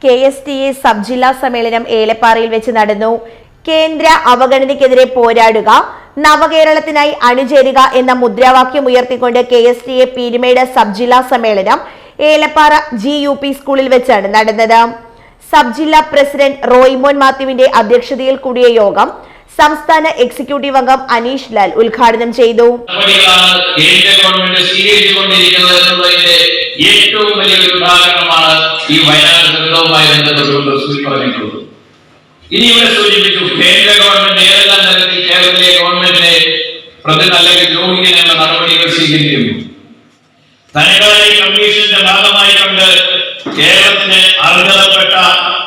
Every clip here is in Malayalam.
KSTA സബ് ജില്ലാ സമ്മേളനം ഏലപ്പാറയിൽ വെച്ച് നടന്നു. കേന്ദ്ര അവഗണനയ്ക്കെതിരെ പോരാടുക, നവകേരളത്തിനായി അണിചേരുക എന്ന മുദ്രാവാക്യം ഉയർത്തിക്കൊണ്ട് KSTA പീരുമേട് സബ് ജില്ലാ സമ്മേളനം ഏലപ്പാറ GUP സ്കൂളിൽ വെച്ചാണ് നടന്നത്. സബ് ജില്ലാ പ്രസിഡന്റ് റോയ്മോൻ മാത്യുവിന്റെ അധ്യക്ഷതയിൽ കൂടിയ യോഗം സംസ്ഥാന എക്സിക്യൂട്ടീവ് അംഗം അനീഷ് ലാൽ ഉദ്ഘാടനം ചെയ്തു. ഏറ്റവും വലിയൊരു ഉദാഹരണമാണ് ഈ വയനാട് ദുരന്തവുമായി ബന്ധപ്പെട്ടുകൊണ്ട് ഇനി ഇവിടെ സൂചിപ്പിച്ചു, കേന്ദ്ര ഗവൺമെന്റ് ഏതെല്ലാം തരത്തിൽ കേരളത്തിലെ ഗവൺമെന്റിനെ പ്രതി അല്ലെങ്കിൽ ദ്രോഹിക്കുന്ന നടപടികൾ സ്വീകരിക്കുന്നു. ധനകാര്യ കമ്മീഷന്റെ ഭാഗമായി കൊണ്ട് കേരളത്തിന് അർഹതപ്പെട്ട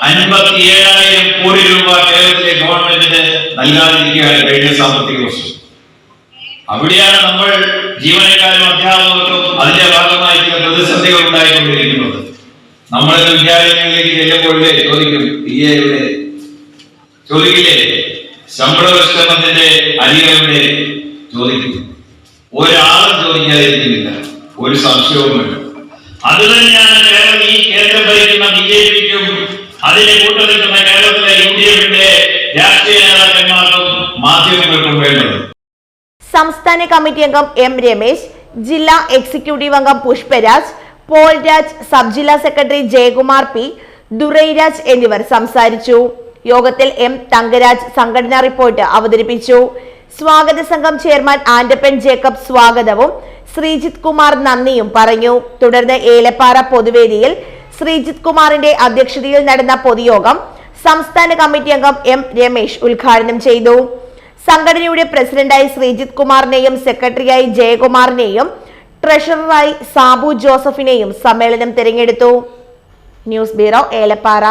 57,000 കോടി രൂപ കേരളത്തിലെ ഗവൺമെന്റിന് നൽകാതിരിക്കുകയാണ് കഴിഞ്ഞ സാമ്പത്തിക വർഷം. അവിടെയാണ് നമ്മൾ ജീവനക്കാരും അധ്യാപകർക്കും അതിന്റെ ഭാഗമായി ചില പ്രതിസന്ധികൾ ഉണ്ടായിക്കൊണ്ടിരിക്കുന്നത്. നമ്മൾ വിദ്യാലയങ്ങളിലേക്ക് ചെല്ലുമ്പോഴേ ചോദിക്കും, ചോദിക്കില്ലേ ശമ്പള പരിഷ്കരണത്തിന്റെ അരികളുടെ ചോദിക്കും. ഒരാളും ചോദിക്കാതിരിക്കുന്നില്ല, ഒരു സംശയവുമില്ല. അത് തന്നെയാണ് ഈ കേന്ദ്രം ഭരിക്കുന്ന BJPക്കും അതിനെ കൂട്ടുനിൽക്കുന്ന കേരളത്തിലെ UDFന്റെ രാഷ്ട്രീയ നേതാക്കന്മാർക്കും മാധ്യമങ്ങൾക്കും വേണ്ടത്. സംസ്ഥാന കമ്മിറ്റി അംഗം M രമേശ്, ജില്ലാ എക്സിക്യൂട്ടീവ് അംഗം പുഷ്പരാജ്, പോൾ രാജ്, സബ് ജില്ലാ സെക്രട്ടറി ജയകുമാർ P, ദുരൈരാജ് എന്നിവർ സംസാരിച്ചു. യോഗത്തിൽ M തങ്കരാജ് സംഘടനാ റിപ്പോർട്ട് അവതരിപ്പിച്ചു. സ്വാഗത സംഘം ചെയർമാൻ ആൻഡപ്പൻ ജേക്കബ് സ്വാഗതവും ശ്രീജിത്ത് കുമാർ നന്ദിയും പറഞ്ഞു. തുടർന്ന് ഏലപ്പാറ പൊതുവേദിയിൽ ശ്രീജിത്ത് കുമാറിന്റെ അധ്യക്ഷതയിൽ നടന്ന പൊതുയോഗം സംസ്ഥാന കമ്മിറ്റി അംഗം M രമേശ് ഉദ്ഘാടനം ചെയ്തു. സംഘടനയുടെ പ്രസിഡന്റായി ശ്രീജിത്ത് കുമാറിനെയും സെക്രട്ടറിയായി ജയകുമാറിനെയും ട്രഷററായി സാബു ജോസഫിനെയും സമ്മേളനം തിരഞ്ഞെടുത്തു. News bureau, Elappara.